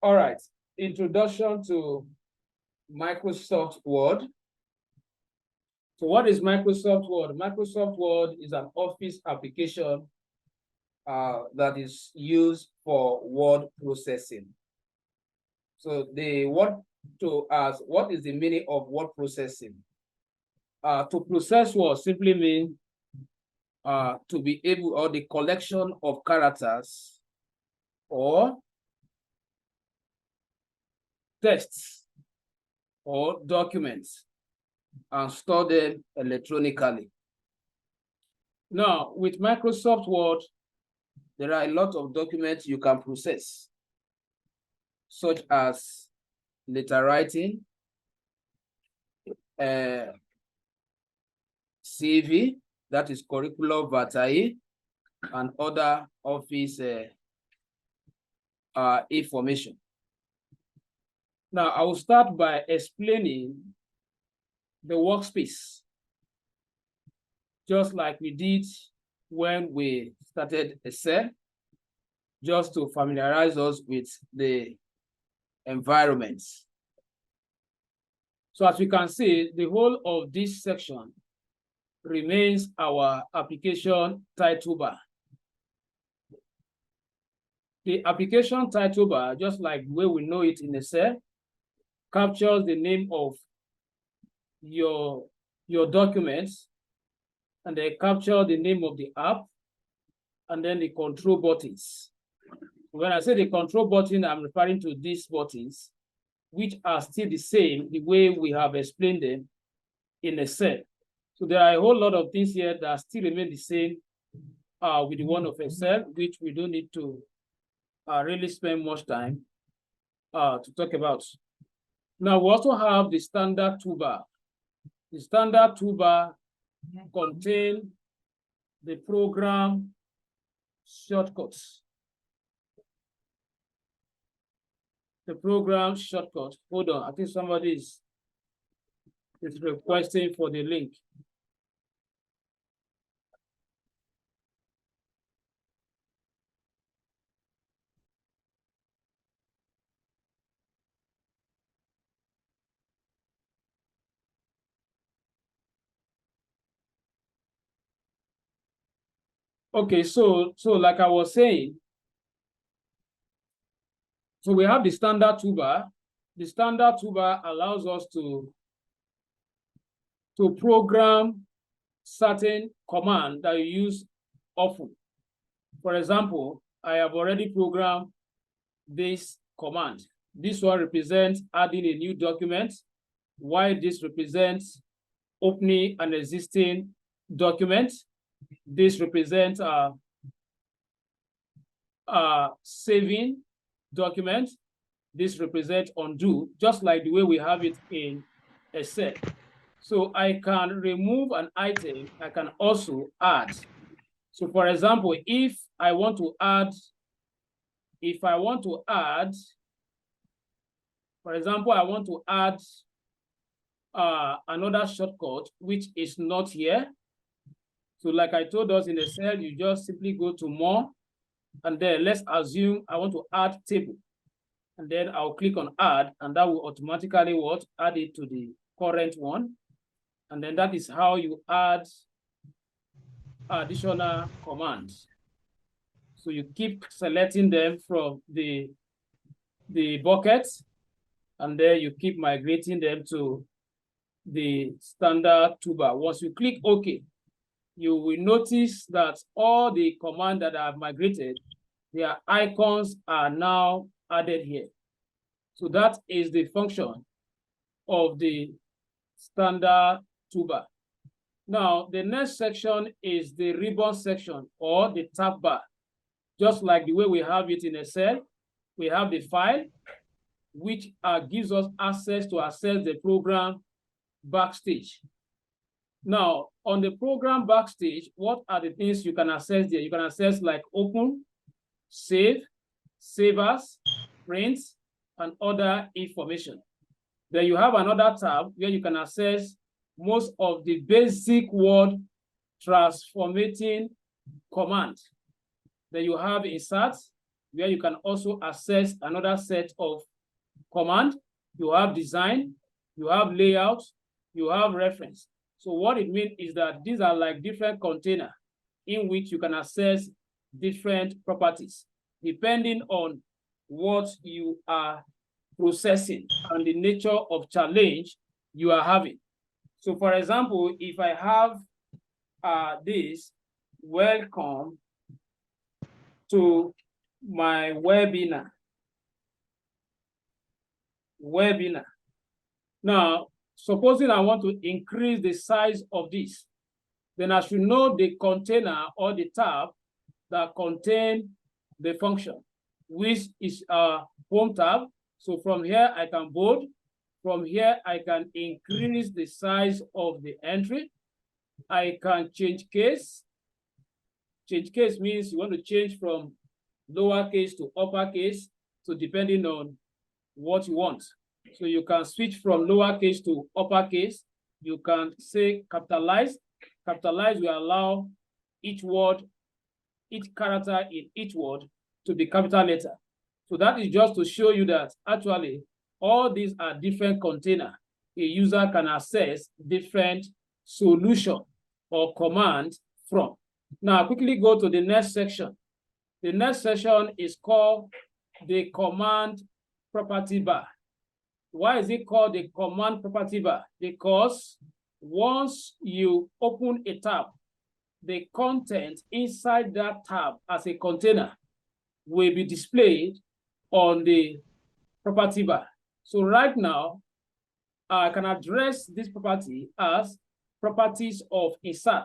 All right, introduction to Microsoft Word. So what is Microsoft Word? Microsoft Word is an office application that is used for word processing. So they want to ask, what is the meaning of word processing? To process word simply means to be able, or the collection of characters or texts or documents and store them electronically. Now, with Microsoft Word, there are a lot of documents you can process, such as letter writing, CV, that is curriculum vitae, and other office information. Now, I will start by explaining the workspace, just like we did when we started Excel, just to familiarize us with the environments. So as we can see, the whole of this section remains our application title bar. The application title bar, just like the way we know it in Excel, captures the name of your documents, and they capture the name of the app, and then the control buttons. When I say the control button, I'm referring to these buttons, which are still the same, the way we have explained them in Excel. So there are a whole lot of things here that still remain the same with the one of Excel, which we don't need to really spend much time to talk about. Now, we also have the standard toolbar. The standard toolbar contains the program shortcuts. The program shortcut. Hold on, I think somebody is requesting for the link. Okay, so like I was saying, so we have the standard toolbar. The standard toolbar allows us to program certain command that you use often. For example, I have already programmed this command. This one represents adding a new document, while this represents opening an existing document. This represents saving document. This represents undo, just like the way we have it in Excel. So I can remove an item, I can also add. So for example, if I want to add, for example, I want to add another shortcut, which is not here. So like I told us in Excel, you just simply go to more, and then let's assume I want to add table. And then I'll click on add, and that will automatically add it to the current one. And then that is how you add additional commands. So you keep selecting them from the buckets, and then you keep migrating them to the standard toolbar. Once you click OK, you will notice that all the commands that I've migrated, their icons are now added here. So that is the function of the standard toolbar. Now, the next section is the ribbon section, or the tab bar. Just like the way we have it in Excel, we have the file, which gives us access to access the program backstage. Now, on the program backstage, what are the things you can access there? You can access like open, save, save as, print, and other information. Then you have another tab where you can access most of the basic word transformating command. Then you have insert, where you can also access another set of command. You have design, you have layout, you have reference. So what it means is that these are like different containers in which you can access different properties depending on what you are processing and the nature of challenge you are having. So for example, if I have this, welcome to my webinar. Now, supposing I want to increase the size of this, then I should know the container or the tab that contain the function, which is a home tab. So from here, I can bold. From here, I can increase the size of the entry. I can change case. Change case means you want to change from lowercase to uppercase, so depending on what you want. So you can switch from lowercase to uppercase. You can say capitalize. Capitalize will allow each word, each character in each word to be capital letter. So that is just to show you that actually all these are different containers. A user can access different solution or command from. Now quickly go to the next section. The next section is called the command property bar. Why is it called the command property bar? Because once you open a tab, the content inside that tab as a container will be displayed on the property bar. So right now, I can address this property as properties of insert.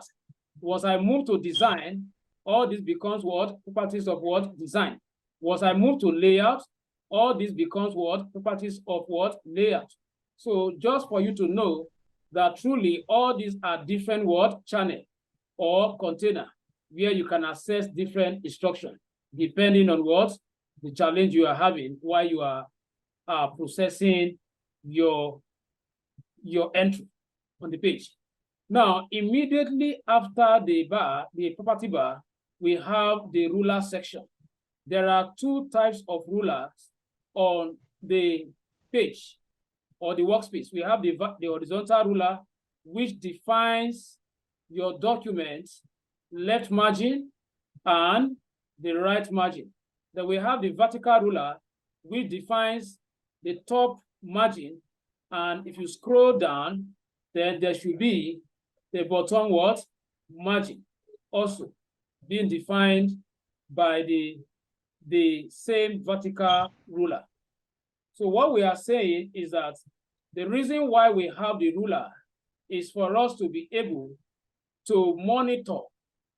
Once I move to design, all this becomes what? Properties of what? Design. Once I move to layout, all this becomes what? Properties of what? Layout. So just for you to know that truly all these are different what? Channel or container where you can access different instructions depending on what? The challenge you are having while you are processing your entry on the page. Now, immediately after the bar, the property bar, we have the ruler section. There are two types of rulers on the page or the workspace. We have the horizontal ruler, which defines your document left margin and the right margin. Then we have the vertical ruler, which defines the top margin. And if you scroll down, then there should be the bottom what? Margin, also being defined by the same vertical ruler. So what we are saying is that the reason why we have the ruler is for us to be able to monitor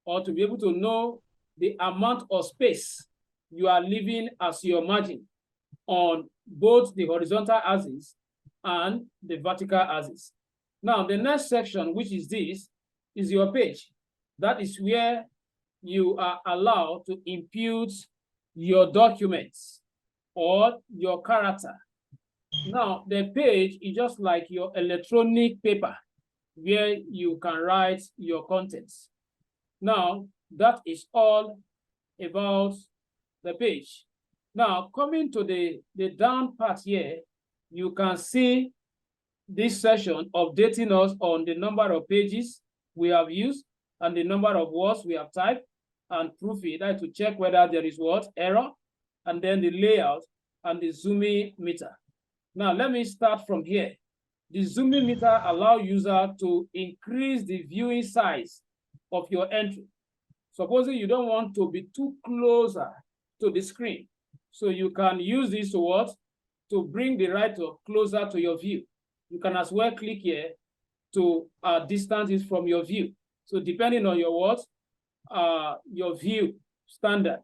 or to be able to know the amount of space you are leaving as your margin on both the horizontal axis and the vertical axis. Now, the next section, which is this, is your page. That is where you are allowed to impute your documents or your character. Now, the page is just like your electronic paper where you can write your contents. Now, that is all about the page. Now, coming to the down part here, you can see this session updating us on the number of pages we have used and the number of words we have typed, and proofread that to check whether there is what? Error, and then the layout and the zooming meter. Now, let me start from here. The zooming meter allows user to increase the viewing size of your entry. Supposing you don't want to be too closer to the screen, so you can use this to what? To bring the writer closer to your view. You can as well click here to distance it from your view. So depending on your what? Your view standard.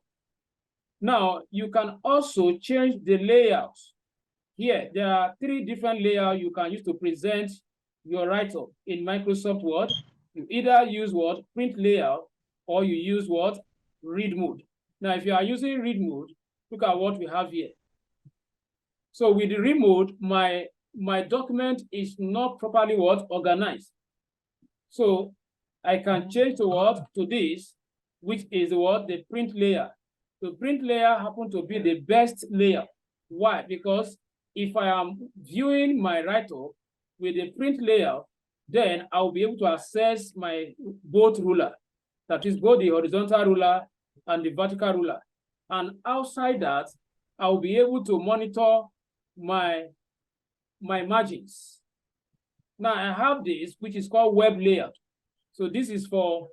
Now, you can also change the layout. Here, there are 3 different layouts you can use to present your write-up in Microsoft Word. You either use what? Print layout, or you use what? Read mode. Now, if you are using read mode, look at what we have here. So with the read mode, my document is not properly what? Organized. So I can change to what? To this, which is what? The print layer. The print layer happens to be the best layer. Why? Because if I am viewing my write-up with the print layer, then I'll be able to access my both ruler, that is both the horizontal ruler and the vertical ruler. And outside that, I'll be able to monitor my margins. Now I have this, which is called web layout. So this is for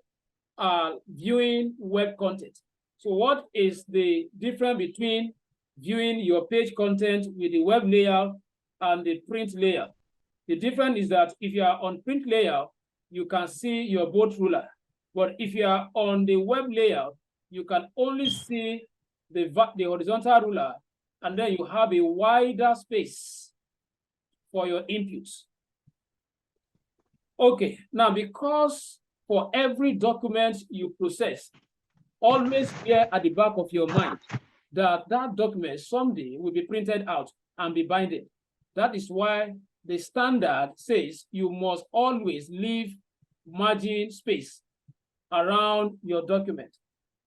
viewing web content. So what is the difference between viewing your page content with the web layout and the print layout? The difference is that if you are on print layout, you can see your both ruler. But if you are on the web layout, you can only see the horizontal ruler, and then you have a wider space for your inputs. Okay, now because for every document you process, always bear at the back of your mind that that document someday will be printed out and be binded. That is why the standard says you must always leave margin space around your document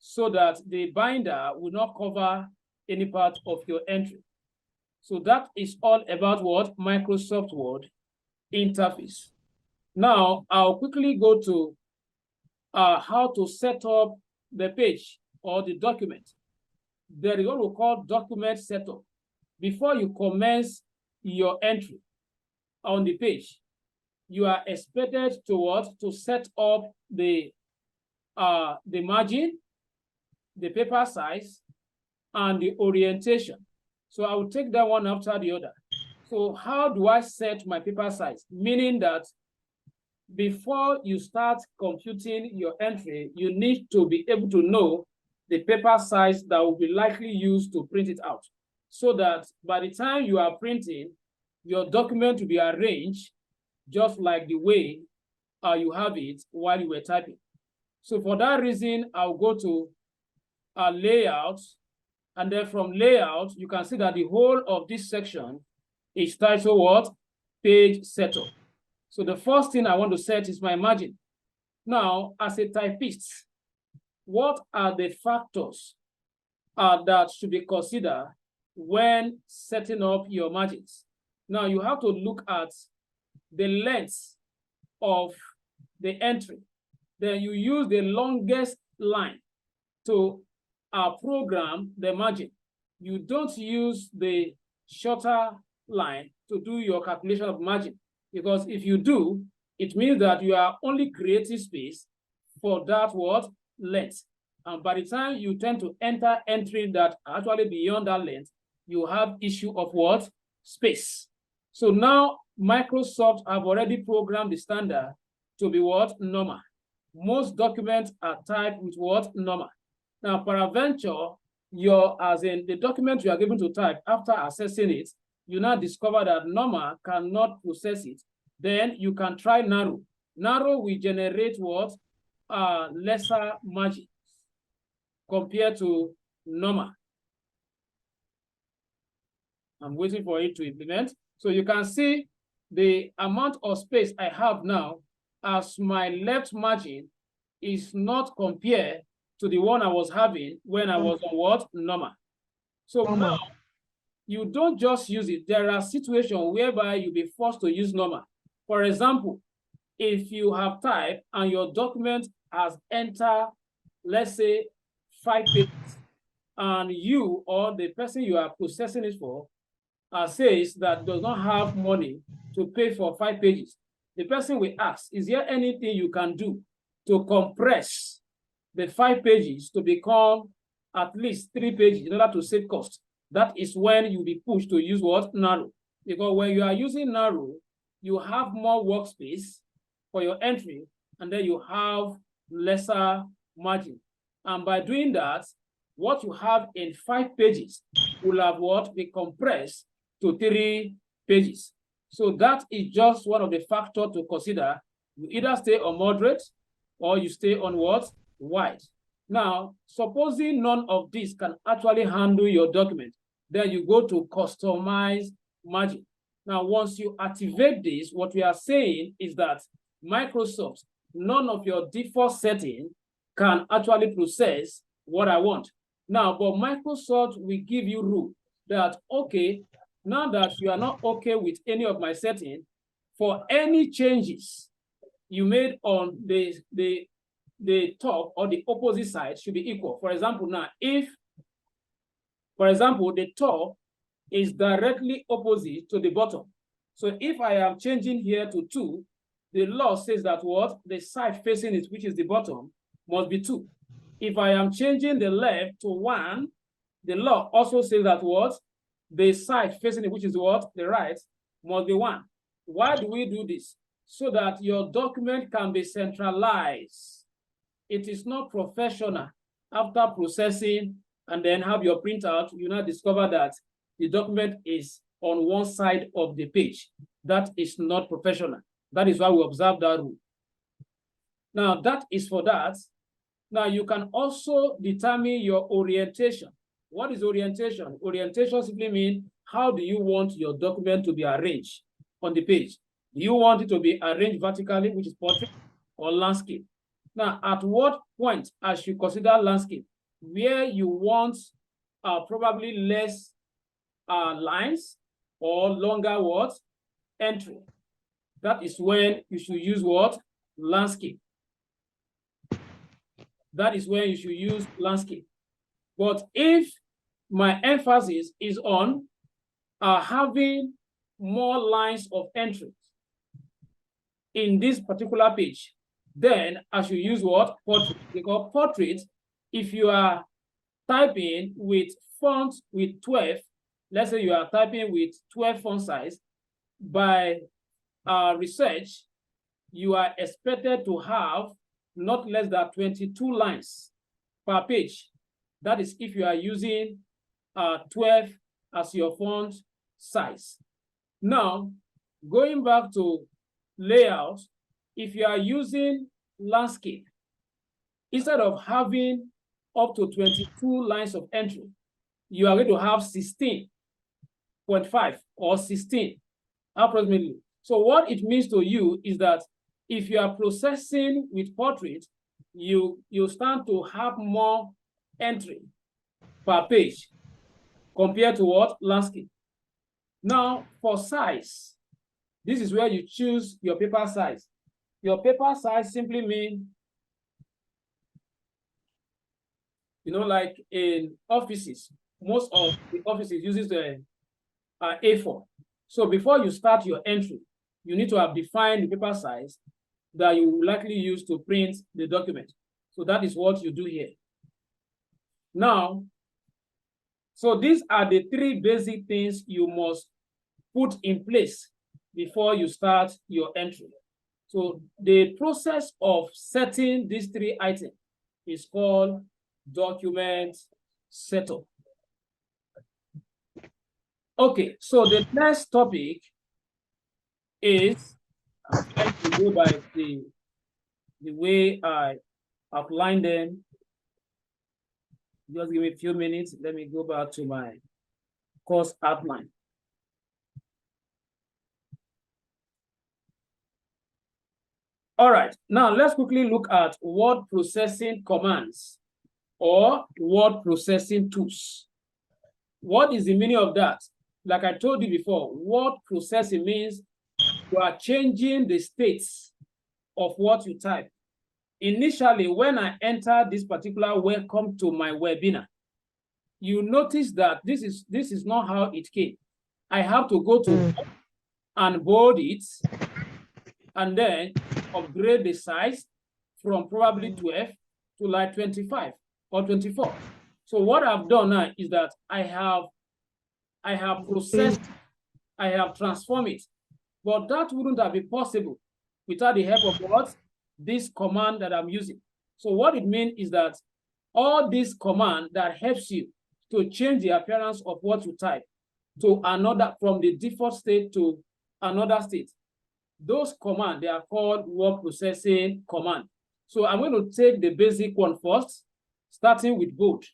so that the binder will not cover any part of your entry. So that is all about what? Microsoft Word interface. Now, I'll quickly go to how to set up the page or the document. There is what we call document setup. Before you commence your entry on the page, you are expected to set up the margin, the paper size, and the orientation. So I will take that one after the other. So how do I set my paper size? Meaning that before you start computing your entry, you need to be able to know the paper size that will be likely used to print it out, so that by the time you are printing, your document will be arranged just like the way you have it while you were typing. So for that reason, I'll go to layout, and then from layout, you can see that the whole of this section is titled what? Page setup. So the first thing I want to set is my margin. Now, as a typist, what are the factors that should be considered when setting up your margins? Now, you have to look at the length of the entry. Then you use the longest line to program the margin. You don't use the shorter line to do your calculation of margin, because if you do, it means that you are only creating space for that word length. And by the time you tend to enter entry that are actually beyond that length, you have issue of what? Space. So now Microsoft have already programmed the standard to be what? Normal. Most documents are typed with what? Normal. Now, peradventure, the document you are given to type, after assessing it, you now discover that normal cannot process it. Then you can try narrow. Narrow will generate what? Lesser margins compared to normal. I'm waiting for it to implement. So you can see the amount of space I have now as my left margin is not compared to the one I was having when I was on what? Normal. So now, you don't just use it. There are situations whereby you'll be forced to use normal. For example, if you have typed and your document has entered, let's say, 5 pages, and you or the person you are processing it for says that does not have money to pay for 5 pages, the person will ask, is there anything you can do to compress the 5 pages to become at least 3 pages in order to save cost? That is when you'll be pushed to use what? Narrow. Because when you are using narrow, you have more workspace for your entry, and then you have lesser margin. And by doing that, what you have in 5 pages will have what? Be compressed to 3 pages. So that is just one of the factors to consider. You either stay on moderate or you stay on what? Wide. Now, supposing none of these can actually handle your document, then you go to customize margin. Now, once you activate this, what we are saying is that Microsoft, none of your default setting can actually process what I want. Now, but Microsoft will give you rule that, okay, now that you are not okay with any of my settings, for any changes you made on the top or the opposite side should be equal. For example, now, if, for example, the top is directly opposite to the bottom. So if I am changing here to 2, the law says that what? The side facing it, which is the bottom, must be 2. If I am changing the left to 1, the law also says that what? The side facing it, which is what? The right, must be 1. Why do we do this? So that your document can be centralized. It is not professional. After processing and then have your printout, you now discover that the document is on one side of the page. That is not professional. That is why we observe that rule. Now, that is for that. Now, you can also determine your orientation. What is orientation? Orientation simply means how do you want your document to be arranged on the page? Do you want it to be arranged vertically, which is portrait, or landscape? Now, at what point I should consider landscape? Where you want probably less lines or longer what? Entry. That is when you should use what? Landscape. That is when you should use landscape. But if my emphasis is on having more lines of entry in this particular page, then I should use what? Portrait. Because portrait, if you are typing with font with 12, let's say you are typing with 12 font size, by research, you are expected to have not less than 22 lines per page. That is if you are using 12 as your font size. Now, going back to layout, if you are using landscape, instead of having up to 22 lines of entry, you are going to have 16.5 or 16 approximately. So what it means to you is that if you are processing with portrait, you stand to have more entry per page compared to what? Landscape. Now, for size, this is where you choose your paper size. Your paper size simply means, like in offices, most of the offices uses the A4. So before you start your entry, you need to have defined the paper size that you will likely use to print the document. So that is what you do here. Now, so these are the 3 basic things you must put in place before you start your entry. So the process of setting these 3 items is called document setup. Okay, so the next topic is, I'm trying to go by the way I outlined them. Just give me a few minutes. Let me go back to my course outline. All right, now let's quickly look at word processing commands or word processing tools. What is the meaning of that? Like I told you before, word processing means you are changing the states of what you type. Initially, when I enter this particular welcome to my webinar, you notice that this is not how it came. I have to go to and bold it and then upgrade the size from probably 12 to like 25 or 24. So what I've done now is that I have processed, I have transformed it, but that wouldn't have been possible without the help of what? This command that I'm using. So what it means is that all this command that helps you to change the appearance of what you type to another, from the default state to another state, those commands, they are called word processing command. So I'm going to take the basic one first, starting with bold.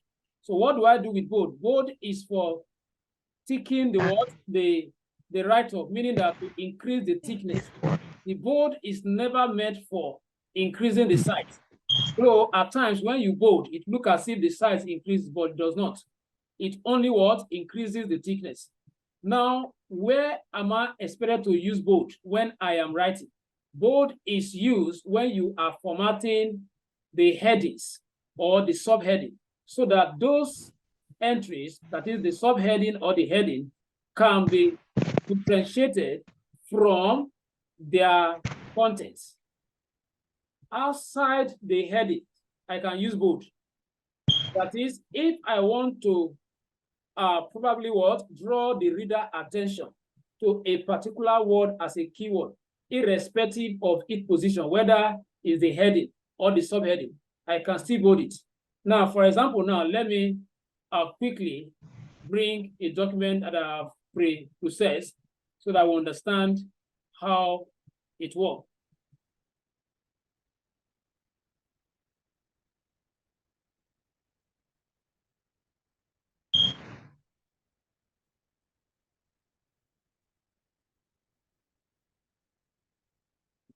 So what do I do with bold? Bold is for ticking the word, the write-up, meaning that to increase the thickness. The bold is never meant for increasing the size. So at times when you bold, it looks as if the size increases, but it does not. It only what? Increases the thickness. Now, where am I expected to use bold when I am writing? Bold is used when you are formatting the headings or the subheading, so that those entries, that is the subheading or the heading, can be differentiated from their contents. Outside the heading, I can use bold. That is, if I want to probably what? Draw the reader attention to a particular word as a keyword, irrespective of its position, whether it's the heading or the subheading, I can still bold it. Now, for example, now let me quickly bring a document that I have pre-processed so that we understand how it works.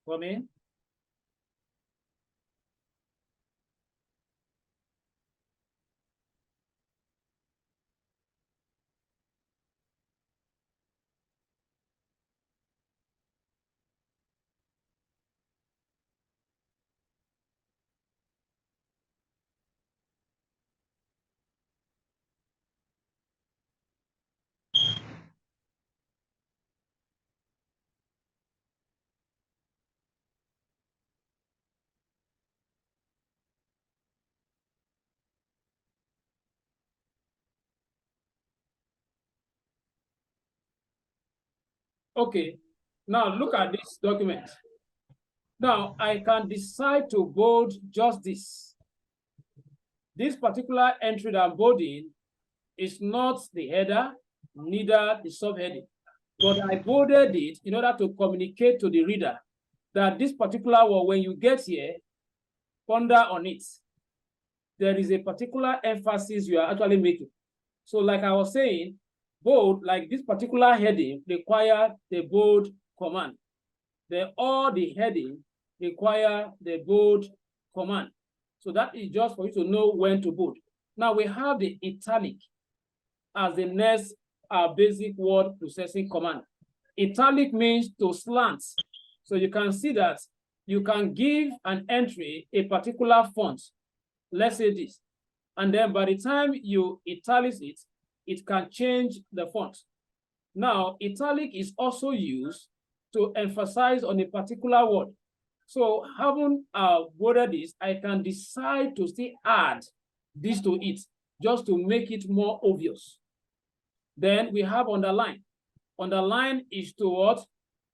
Come in. Okay, now look at this document. Now I can decide to bold just this. This particular entry that I'm bolding is not the header, neither the subheading, but I bolded it in order to communicate to the reader that this particular word, when you get here, ponder on it. There is a particular emphasis you are actually making. So like I was saying, bold, like this particular heading, require the bold command. All the heading require the bold command. So that is just for you to know when to bold. Now we have the italic as the next basic word processing command. Italic means to slant. So you can see that you can give an entry a particular font. Let's say this. And then by the time you italics it, it can change the font. Now, italic is also used to emphasize on a particular word. So having bolded this, I can decide to still add this to it, just to make it more obvious. Then we have underline. Underline is to what?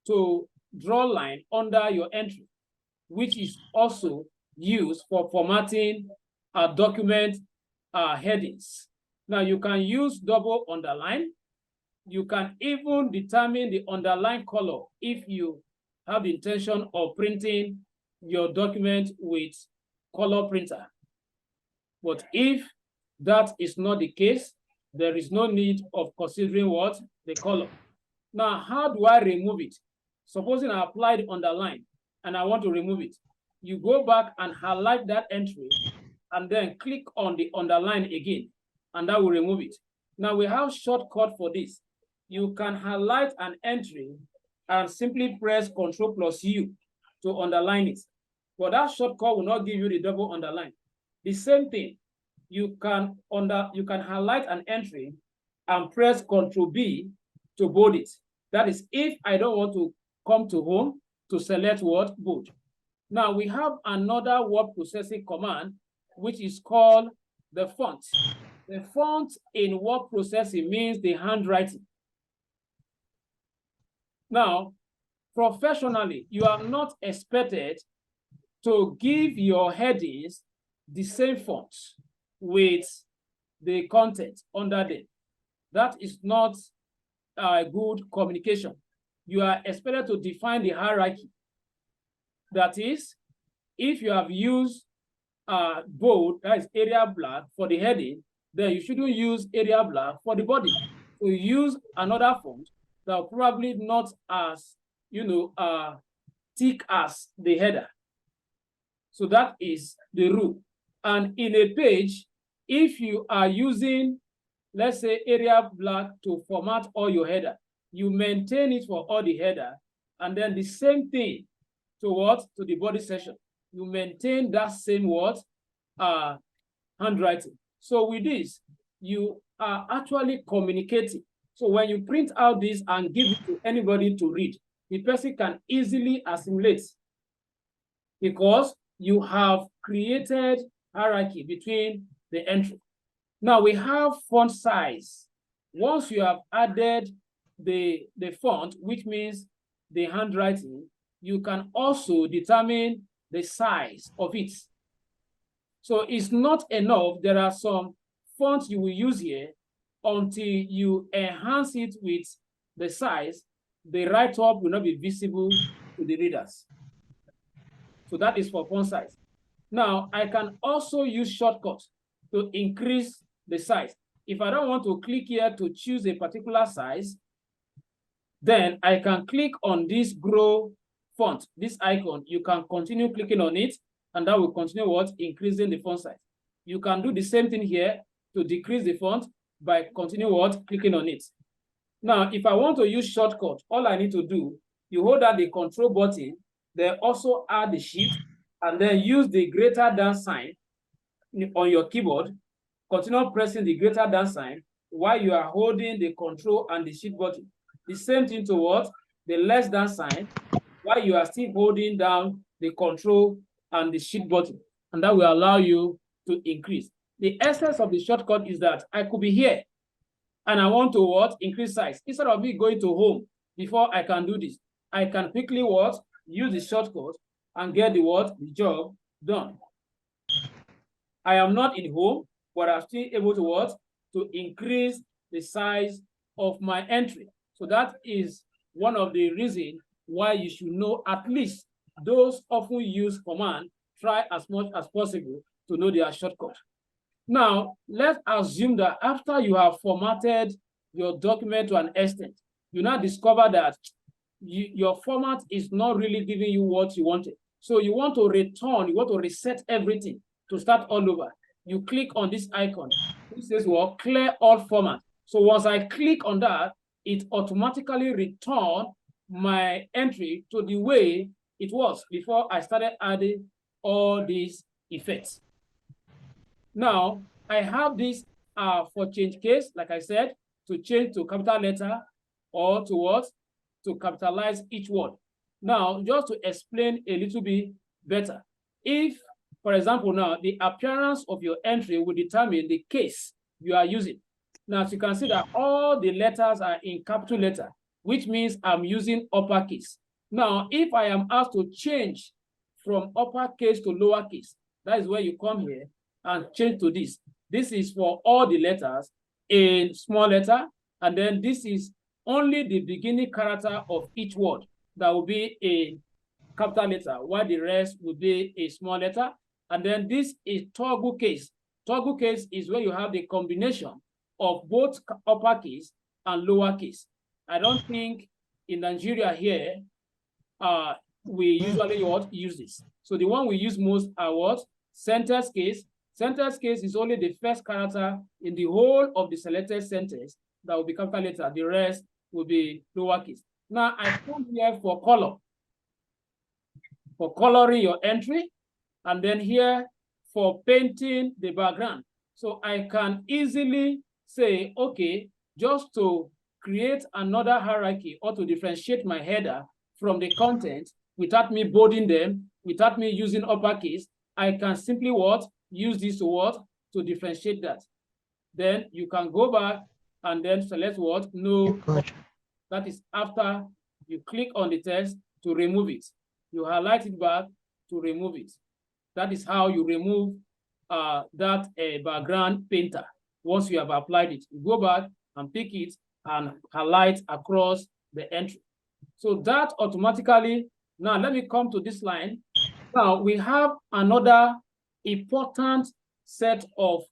To draw line under your entry, which is also used for formatting document headings. Now you can use double underline. You can even determine the underline color if you have the intention of printing your document with color printer. But if that is not the case, there is no need of considering what? The color. Now, how do I remove it? Supposing I applied underline and I want to remove it. You go back and highlight that entry and then click on the underline again, and that will remove it. Now we have shortcut for this. You can highlight an entry and simply press Ctrl+U to underline it. But that shortcut will not give you the double underline. The same thing, you can highlight an entry and press Ctrl+B to bold it. That is if I don't want to come to home to select what? Bold. Now we have another word processing command, which is called the font. The font in word processing means the handwriting. Now, professionally, you are not expected to give your headings the same font with the content under them. That is not a good communication. You are expected to define the hierarchy. That is, if you have used bold, that is Arial black for the heading, then you shouldn't use Arial black for the body. So use another font that are probably not as thick as the header. So that is the rule. And in a page, if you are using, let's say, Arial Black to format all your header, you maintain it for all the header, and then the same thing to what? To the body section. You maintain that same what? Handwriting. So with this, you are actually communicating. So when you print out this and give it to anybody to read, the person can easily assimilate because you have created hierarchy between the entry. Now we have font size. Once you have added the font, which means the handwriting, you can also determine the size of it. So it's not enough. There are some fonts you will use here until you enhance it with the size. The write-up will not be visible to the readers. So that is for font size. Now, I can also use shortcuts to increase the size. If I don't want to click here to choose a particular size, then I can click on this grow font, this icon. You can continue clicking on it, and that will continue what? Increasing the font size. You can do the same thing here to decrease the font by continue what? Clicking on it. Now, if I want to use shortcut, all I need to do, you hold down the control button, then also add the shift, and then use the greater than sign on your keyboard. Continue pressing the greater than sign while you are holding the control and the shift button. The same thing to what? The less than sign while you are still holding down the control and the shift button. And that will allow you to increase. The essence of the shortcut is that I could be here and I want to what? Increase size. Instead of me going to home before I can do this, I can quickly what? Use the shortcut and get the what? The job done. I am not in home, but I'm still able to what? To increase the size of my entry. So that is one of the reasons why you should know at least those often used command, try as much as possible to know their shortcut. Now, let's assume that after you have formatted your document to an extent, you now discover that your format is not really giving you what you wanted. So you want to return, you want to reset everything to start all over. You click on this icon. It says, well, clear all format. So once I click on that, it automatically returns my entry to the way it was before I started adding all these effects. Now, I have this for change case, like I said, to change to capital letter or to what? To capitalize each word. Now, just to explain a little bit better, if, for example, now the appearance of your entry will determine the case you are using. Now, as you can see that all the letters are in capital letter, which means I'm using uppercase. Now, if I am asked to change from uppercase to lowercase, that is where you come here and change to this. This is for all the letters in small letter, and then this is only the beginning character of each word that will be a capital letter, while the rest will be a small letter. And then this is toggle case. Toggle case is where you have the combination of both uppercase and lowercase. I don't think in Nigeria here, we usually what use this. So the one we use most are what? Sentence case. Sentence case is only the first character in the whole of the selected sentence that will be capital letter. The rest will be lowercase. Now I come here for color, for coloring your entry, and then here for painting the background. So I can easily say, okay, just to create another hierarchy or to differentiate my header from the content without me bolding them, without me using uppercase, I can simply what? Use this to what? To differentiate that. Then you can go back and then select what? No. That is after you click on the text to remove it. You highlight it back to remove it. That is how you remove that background painter. Once you have applied it, you go back and pick it and highlight across the entry. So that automatically, now let me come to this line. Now we have another important set of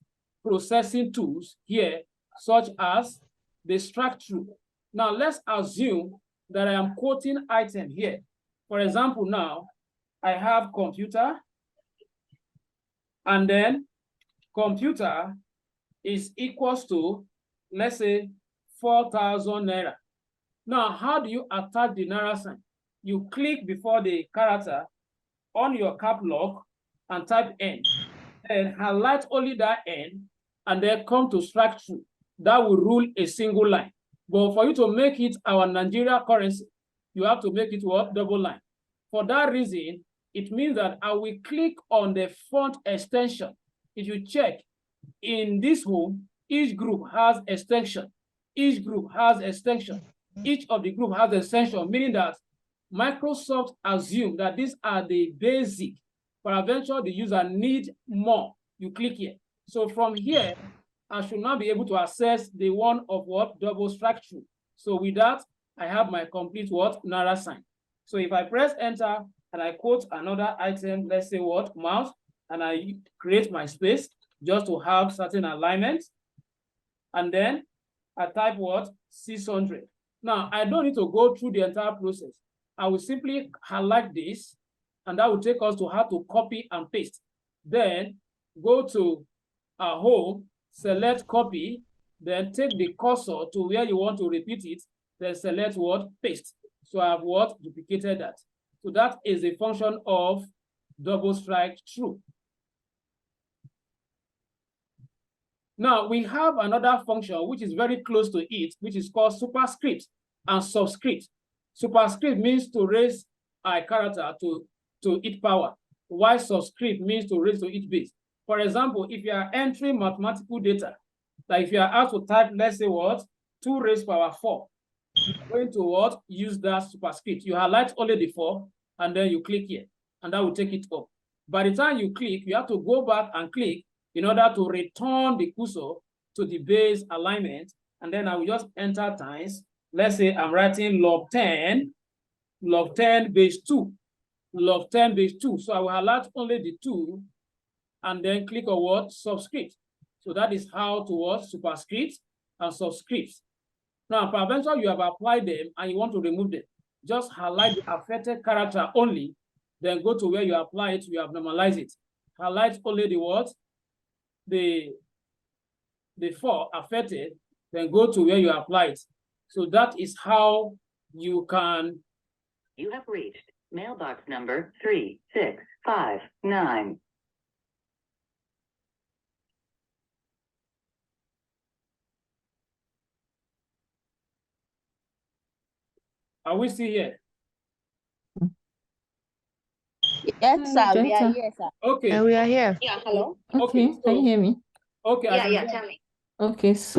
processing tools here, such as the strike through. Now let's assume that I am quoting item here. For example, now I have computer, And then computer is equals to, let's say, 4,000 naira. Now, how do you attach the naira sign? You click before the character on your cap lock and type N, and highlight only that N, and then come to strike through. That will rule a single line. But for you to make it our Nigeria currency, you have to make it what? Double line. For that reason, it means that I will click on the font extension. If you check in this home, each group has extension. Each group has extension. Each of the group has extension, meaning that Microsoft assume that these are the basic. Peradventure, the user need more. You click here. So from here, I should now be able to access the one of what? Double strike through. So with that, I have my complete what? Naira sign. So if I press enter and I quote another item, let's say what? Mouse, and I create my space just to have certain alignment. And then I type what? 600. Now, I don't need to go through the entire process. I will simply highlight this, and that will take us to how to copy and paste. Then go to our home, select copy, then take the cursor to where you want to repeat it, then select what? Paste. So I have what? Duplicated that. So that is a function of double strike through. Now we have another function which is very close to it, which is called superscript and subscript. Superscript means to raise a character to its power, while subscript means to raise to its base. For example, if you are entering mathematical data, like if you are asked to type, let's say what, 2 raised power 4, you're going to what? Use that superscript. You highlight only the 4, and then you click here, and that will take it up. By the time you click, you have to go back and click in order to return the cursor to the base alignment, and then I will just enter times. Let's say I'm writing log 10 base 2, log 10 base 2. So I will highlight only the 2, and then click on what? Subscript. So that is how to what? Superscript and subscript. Now, peradventure you have applied them and you want to remove them, just highlight the affected character only, then go to where you apply it, you have normalized it. Highlight only the what? The 4 affected, then go to where you apply it. So that is how you can. You have reached mailbox number 3659. Are we still here? Yes, sir. We are here, sir. Okay. We are here. Yeah, hello. Okay, so- can you hear me? Okay. Yeah, tell me. Okay, so